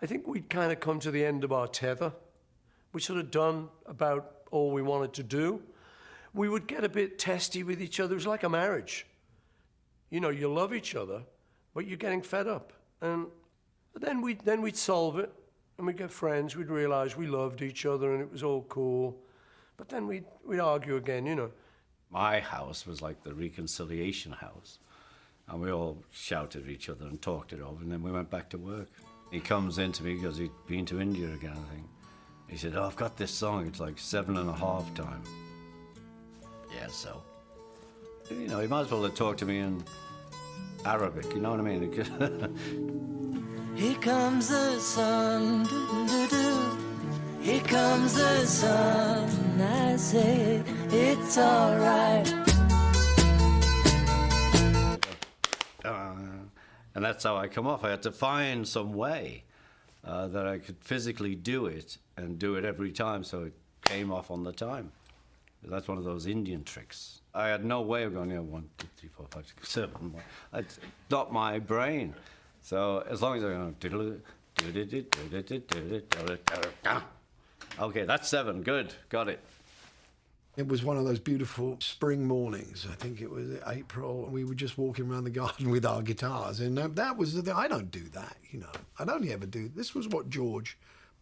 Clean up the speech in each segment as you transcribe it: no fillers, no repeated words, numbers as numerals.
I think we'd kind of come to the end of our tether. We sort of done about all we wanted to do. We would get a bit testy with each other. It was like a marriage. You know, you love each other, but you're getting fed up. And then we'd solve it, and we'd get friends. We'd realize we loved each other, and it was all cool. But then we'd argue again, you know. My house was like the reconciliation house. And we all shouted at each other and talked it over, and then we went back to work. He comes in to me because he'd been to India again, I think. He said, "Oh, I've got this song. It's like 7.5 time." Yeah, so. You know, he might as well have talked to me in Arabic, you know what I mean? Here comes the sun, do-do-do. Here comes the sun, I say, it's all right. And that's how I come off. I had to find some way that I could physically do it and do it every time so it came off on the time. That's one of those Indian tricks. I had no way of going, 1, 2, 3, 4, 5, 6, 7. It's not my brain. So as long as I go, okay, that's 7, good, got it. It was one of those beautiful spring mornings. I think it was April, and we were just walking around the garden with our guitars. And that was the thing. I don't do that, you know. I'd only ever do... This was what George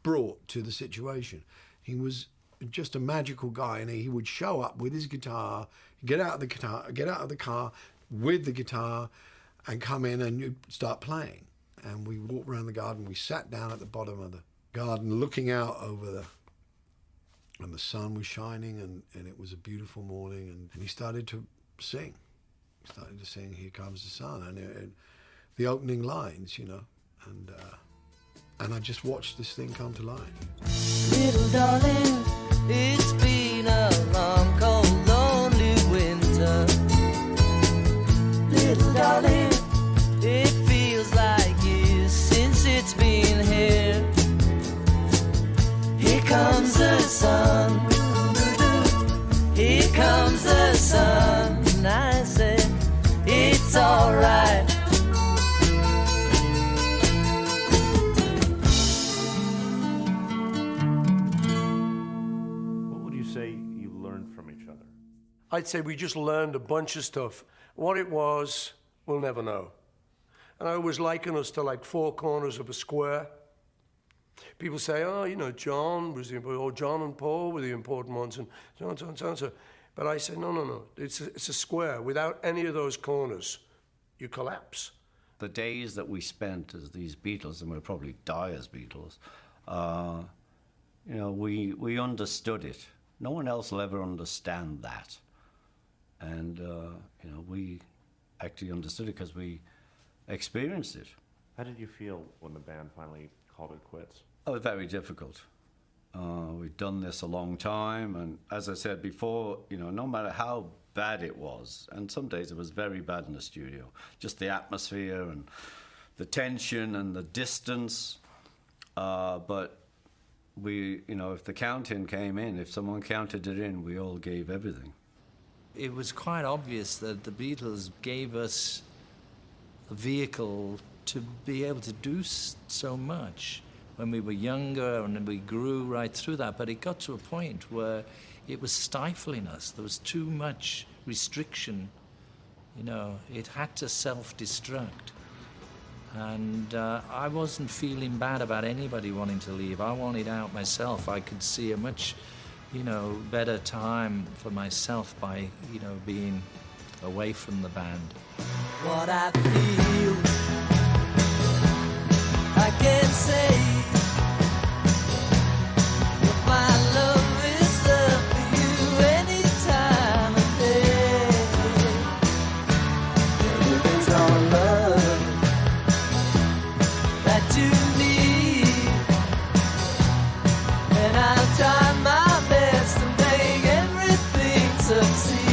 brought to the situation. He was just a magical guy, and he would show up with his guitar, get out of the car with the guitar, and come in and you'd start playing. And we walked around the garden. We sat down at the bottom of the garden, looking out over the... And the sun was shining, and it was a beautiful morning, and he started to sing. He started to sing, "Here Comes the Sun," and the opening lines, you know, and I just watched this thing come to life. Little darling, it's been a long, cold, lonely winter. Little darling, it feels like years since it's been here. Here comes the sun, here comes the sun, and I say, it's all right. What would you say you learned from each other? I'd say we just learned a bunch of stuff. What it was, we'll never know. And I always liken us to like 4 corners of a square. People say, "Oh, you know, John and Paul were the important ones, and so. But I say, no. It's a square. Without any of those corners, you collapse. The days that we spent as these Beatles, and we'll probably die as Beatles, you know, we understood it. No one else will ever understand that. And, you know, we actually understood it because we experienced it. How did you feel when the band finally called it quits? Oh, very difficult. We've done this a long time, and as I said before, you know, no matter how bad it was, and some days it was very bad in the studio, just the atmosphere and the tension and the distance, but we, you know, if the count-in came in, if someone counted it in, we all gave everything. It was quite obvious that the Beatles gave us a vehicle to be able to do so much when we were younger, and we grew right through that. But it got to a point where it was stifling us. There was too much restriction. You know, it had to self-destruct. And I wasn't feeling bad about anybody wanting to leave. I wanted out myself. I could see a much, you know, better time for myself by, you know, being away from the band. What I feel, I can't say. But my love is there for you any time of day. If it's all love that you need, and I'll try my best to make everything succeed.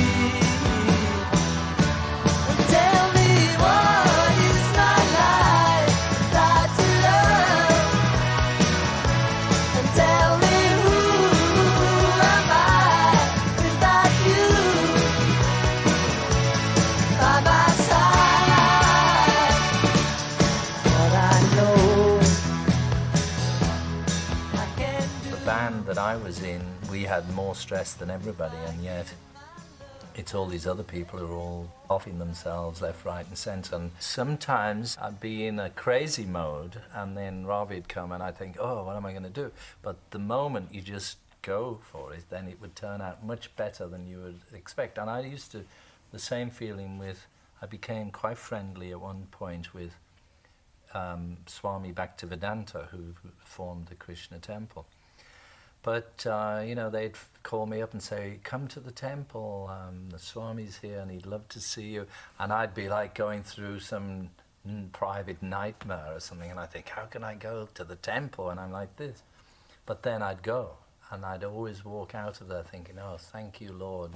Tell me what is band that I was in, we had more stress than everybody, and yet it's all these other people who are all offing themselves left, right, and centre. And sometimes I'd be in a crazy mode, and then Ravi'd come, and I'd think, oh, what am I going to do? But the moment you just go for it, then it would turn out much better than you would expect. And I used to, the same feeling with, I became quite friendly at one point with Swami Bhaktivedanta, who formed the Krishna temple. But, you know, they'd call me up and say, come to the temple, the Swami's here and he'd love to see you. And I'd be like going through some private nightmare or something, and I think, how can I go to the temple when I'm like this? But then I'd go, and I'd always walk out of there thinking, oh, thank you, Lord,